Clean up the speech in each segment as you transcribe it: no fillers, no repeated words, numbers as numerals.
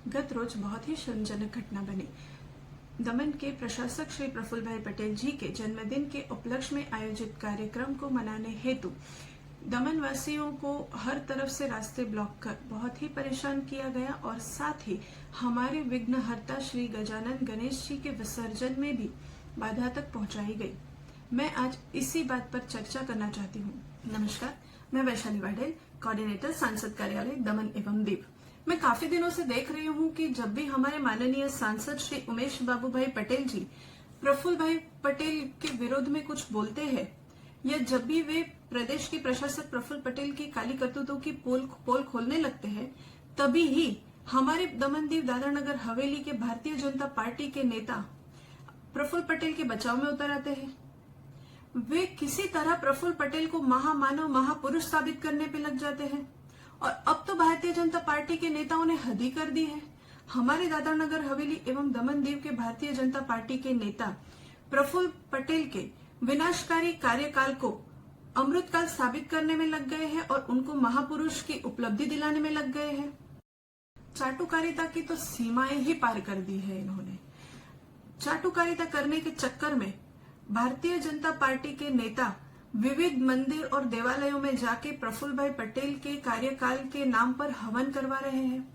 गत रोज बहुत ही शर्मजनक घटना बनी। दमन के प्रशासक श्री प्रफुल्ल भाई पटेल जी के जन्मदिन के उपलक्ष्य में आयोजित कार्यक्रम को मनाने हेतु दमन वासियों को हर तरफ से रास्ते ब्लॉक कर बहुत ही परेशान किया गया और साथ ही हमारे विघ्नहर्ता श्री गजानन गणेश जी के विसर्जन में भी बाधा तक पहुंचाई गई। मैं आज इसी बात पर चर्चा करना चाहती हूँ। नमस्कार, मैं वैशाली वाडेल, कोऑर्डिनेटर सांसद कार्यालय दमन एवं दीव। मैं काफी दिनों से देख रही हूँ कि जब भी हमारे माननीय सांसद श्री उमेश बाबू भाई पटेल जी प्रफुल्ल भाई पटेल के विरोध में कुछ बोलते हैं या जब भी वे प्रदेश के प्रशासक प्रफुल्ल पटेल की काली करतूतों की पोल खोलने लगते हैं, तभी ही हमारे दमन दीव दादरा नगर हवेली के भारतीय जनता पार्टी के नेता प्रफुल्ल पटेल के बचाव में उतर आते हैं। वे किसी तरह प्रफुल्ल पटेल को महामानव महापुरुष साबित करने पे लग जाते हैं और अब तो भारतीय जनता पार्टी के नेताओं ने हद ही कर दी है। हमारे दादरा नगर हवेली एवं दमन दीव के भारतीय जनता पार्टी के नेता प्रफुल्ल पटेल के विनाशकारी कार्यकाल को अमृतकाल साबित करने में लग गए हैं और उनको महापुरुष की उपलब्धि दिलाने में लग गए हैं। चाटुकारिता की तो सीमाएं ही पार कर दी है इन्होंने। चाटुकारिता करने के चक्कर में भारतीय जनता पार्टी के नेता विविध मंदिर और देवालयों में जाके प्रफुल्ल भाई पटेल के कार्यकाल के नाम पर हवन करवा रहे हैं।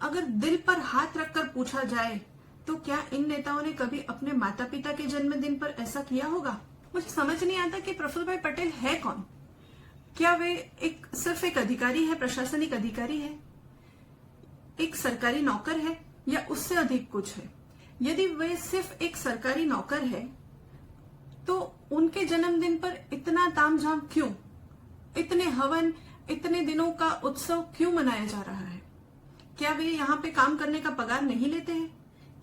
अगर दिल पर हाथ रखकर पूछा जाए तो क्या इन नेताओं ने कभी अपने माता पिता के जन्मदिन पर ऐसा किया होगा? मुझे समझ नहीं आता कि प्रफुल्ल भाई पटेल है कौन। क्या वे सिर्फ एक अधिकारी है, प्रशासनिक अधिकारी है, एक सरकारी नौकर है या उससे अधिक कुछ है? यदि वे सिर्फ एक सरकारी नौकर है तो उनके जन्मदिन पर इतना तामझाम क्यों, इतने हवन, इतने दिनों का उत्सव क्यों मनाया जा रहा है? क्या वे यहाँ पे काम करने का पगार नहीं लेते हैं?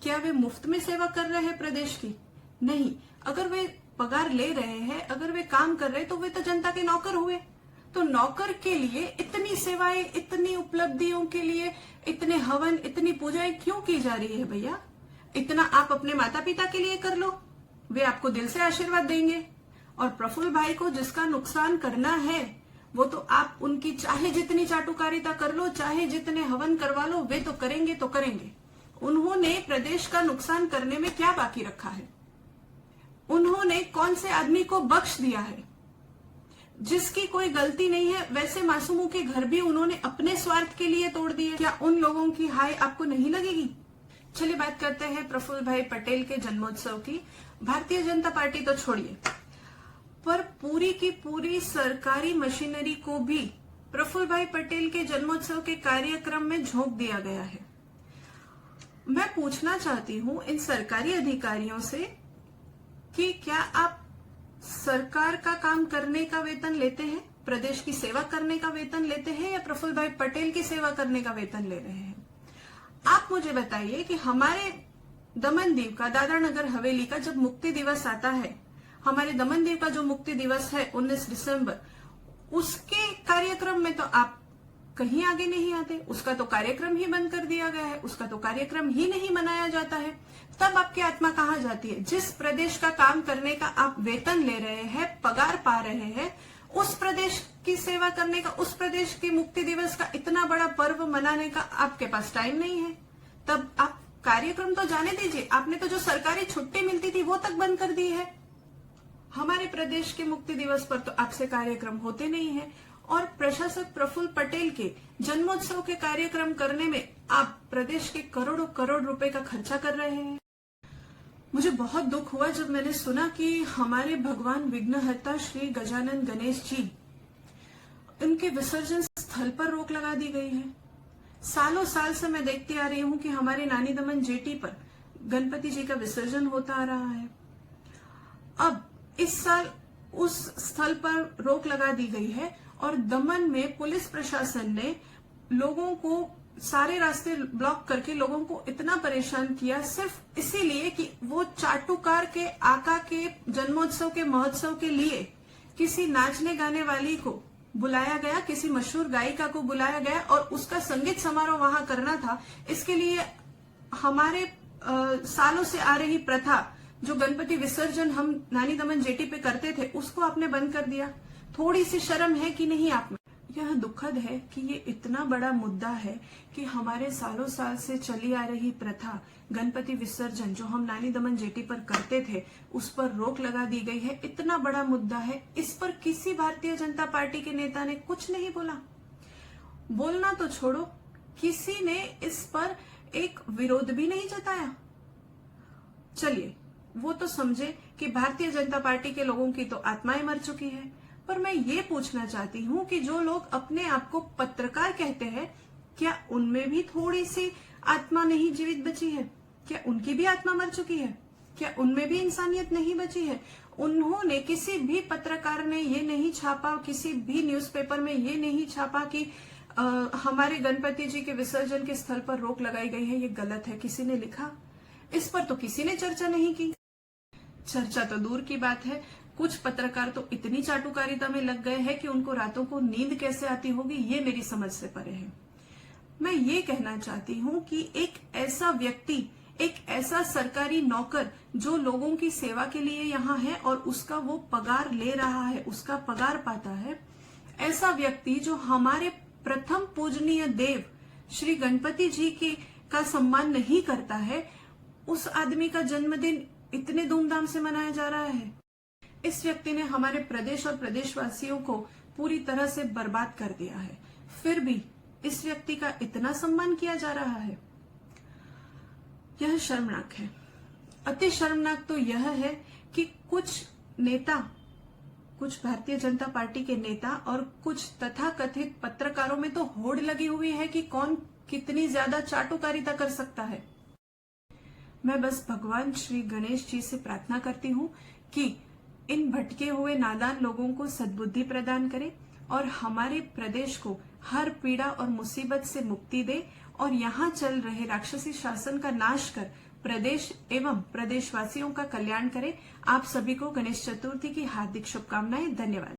क्या वे मुफ्त में सेवा कर रहे हैं प्रदेश की? नहीं। अगर वे पगार ले रहे हैं, अगर वे काम कर रहे हैं तो वे तो जनता के नौकर हुए। तो नौकर के लिए इतनी सेवाएं, इतनी उपलब्धियों के लिए इतने हवन, इतनी पूजाएं क्यों की जा रही है भैया? इतना आप अपने माता पिता के लिए कर लो, वे आपको दिल से आशीर्वाद देंगे। और प्रफुल्ल भाई को जिसका नुकसान करना है वो तो आप उनकी चाहे जितनी चाटुकारिता कर लो, चाहे जितने हवन करवा लो, वे तो करेंगे तो करेंगे। उन्होंने प्रदेश का नुकसान करने में क्या बाकी रखा है? उन्होंने कौन से आदमी को बख्श दिया है जिसकी कोई गलती नहीं है? वैसे मासूमों के घर भी उन्होंने अपने स्वार्थ के लिए तोड़ दिए। क्या उन लोगों की हाय आपको नहीं लगेगी? चलिए बात करते हैं प्रफुल्ल भाई पटेल के जन्मोत्सव की। भारतीय जनता पार्टी तो छोड़िए, पर पूरी की पूरी सरकारी मशीनरी को भी प्रफुल्ल भाई पटेल के जन्मोत्सव के कार्यक्रम में झोंक दिया गया है। मैं पूछना चाहती हूं इन सरकारी अधिकारियों से कि क्या आप सरकार का काम करने का वेतन लेते हैं, प्रदेश की सेवा करने का वेतन लेते हैं या प्रफुल्ल भाई पटेल की सेवा करने का वेतन ले रहे हैं? आप मुझे बताइए कि हमारे दमन दीव का, दादरा नगर हवेली का जब मुक्ति दिवस आता है, हमारे दमन दीव का जो मुक्ति दिवस है 19 दिसंबर, उसके कार्यक्रम में तो आप कहीं आगे नहीं आते। उसका तो कार्यक्रम ही बंद कर दिया गया है, उसका तो कार्यक्रम ही नहीं मनाया जाता है। तब आपकी आत्मा कहाँ जाती है? जिस प्रदेश का काम करने का आप वेतन ले रहे हैं, पगार पा रहे हैं, उस प्रदेश की सेवा करने का, उस प्रदेश के मुक्ति दिवस का इतना बड़ा पर्व मनाने का आपके पास टाइम नहीं है। तब आप कार्यक्रम तो जाने दीजिए, आपने तो जो सरकारी छुट्टी मिलती थी वो तक बंद कर दी है। हमारे प्रदेश के मुक्ति दिवस पर तो आपसे कार्यक्रम होते नहीं है और प्रशासक प्रफुल्ल पटेल के जन्मोत्सव के कार्यक्रम करने में आप प्रदेश के करोड़ों करोड़ रुपए का खर्चा कर रहे हैं। मुझे बहुत दुख हुआ जब मैंने सुना कि हमारे भगवान विघ्नहर्ता श्री गजानन गणेश जी, उनके विसर्जन स्थल पर रोक लगा दी गई है। सालों साल से मैं देखती आ रही हूं कि हमारे नानी दमन जेटी पर गणपति जी का विसर्जन होता आ रहा है। अब इस साल उस स्थल पर रोक लगा दी गई है और दमन में पुलिस प्रशासन ने लोगों को सारे रास्ते ब्लॉक करके लोगों को इतना परेशान किया सिर्फ इसीलिए कि वो चाटुकार के आका के जन्मोत्सव के महोत्सव के लिए किसी नाचने गाने वाली को बुलाया गया, किसी मशहूर गायिका को बुलाया गया और उसका संगीत समारोह वहां करना था। इसके लिए हमारे सालों से आ रही प्रथा, जो गणपति विसर्जन हम नानी दमन जेटी पे करते थे, उसको आपने बंद कर दिया। थोड़ी सी शर्म है कि नहीं आप में? यह दुखद है कि ये इतना बड़ा मुद्दा है कि हमारे सालों साल से चली आ रही प्रथा गणपति विसर्जन जो हम नानी दमन जेटी पर करते थे उस पर रोक लगा दी गई है। इतना बड़ा मुद्दा है, इस पर किसी भारतीय जनता पार्टी के नेता ने कुछ नहीं बोला। बोलना तो छोड़ो, किसी ने इस पर एक विरोध भी नहीं जताया। चलिए वो तो समझे कि भारतीय जनता पार्टी के लोगों की तो आत्माएं मर चुकी है, पर मैं ये पूछना चाहती हूँ कि जो लोग अपने आप को पत्रकार कहते हैं, क्या उनमें भी थोड़ी सी आत्मा नहीं जीवित बची है? क्या उनकी भी आत्मा मर चुकी है? क्या उनमें भी इंसानियत नहीं बची है? उन्होंने, किसी भी पत्रकार ने ये नहीं छापा, किसी भी न्यूज़पेपर में ये नहीं छापा कि हमारे गणपति जी के विसर्जन के स्थल पर रोक लगाई गई है, ये गलत है। किसी ने लिखा? इस पर तो किसी ने चर्चा नहीं की। चर्चा तो दूर की बात है, कुछ पत्रकार तो इतनी चाटुकारिता में लग गए हैं कि उनको रातों को नींद कैसे आती होगी ये मेरी समझ से परे है। मैं ये कहना चाहती हूँ कि एक ऐसा व्यक्ति, एक ऐसा सरकारी नौकर जो लोगों की सेवा के लिए यहाँ है और उसका वो पगार ले रहा है, उसका पगार पाता है, ऐसा व्यक्ति जो हमारे प्रथम पूजनीय देव श्री गणपति जी का सम्मान नहीं करता है, उस आदमी का जन्मदिन इतने धूमधाम से मनाया जा रहा है। इस व्यक्ति ने हमारे प्रदेश और प्रदेशवासियों को पूरी तरह से बर्बाद कर दिया है, फिर भी इस व्यक्ति का इतना सम्मान किया जा रहा है। यह शर्मनाक है। अति शर्मनाक तो यह है कि कुछ नेता, कुछ भारतीय जनता पार्टी के नेता और कुछ तथाकथित पत्रकारों में तो होड़ लगी हुई है कि कौन कितनी ज्यादा चाटुकारिता कर सकता है। मैं बस भगवान श्री गणेश जी से प्रार्थना करती हूँ कि इन भटके हुए नादान लोगों को सद्बुद्धि प्रदान करे और हमारे प्रदेश को हर पीड़ा और मुसीबत से मुक्ति दे और यहाँ चल रहे राक्षसी शासन का नाश कर प्रदेश एवं प्रदेशवासियों का कल्याण करे। आप सभी को गणेश चतुर्थी की हार्दिक शुभकामनाएं। धन्यवाद।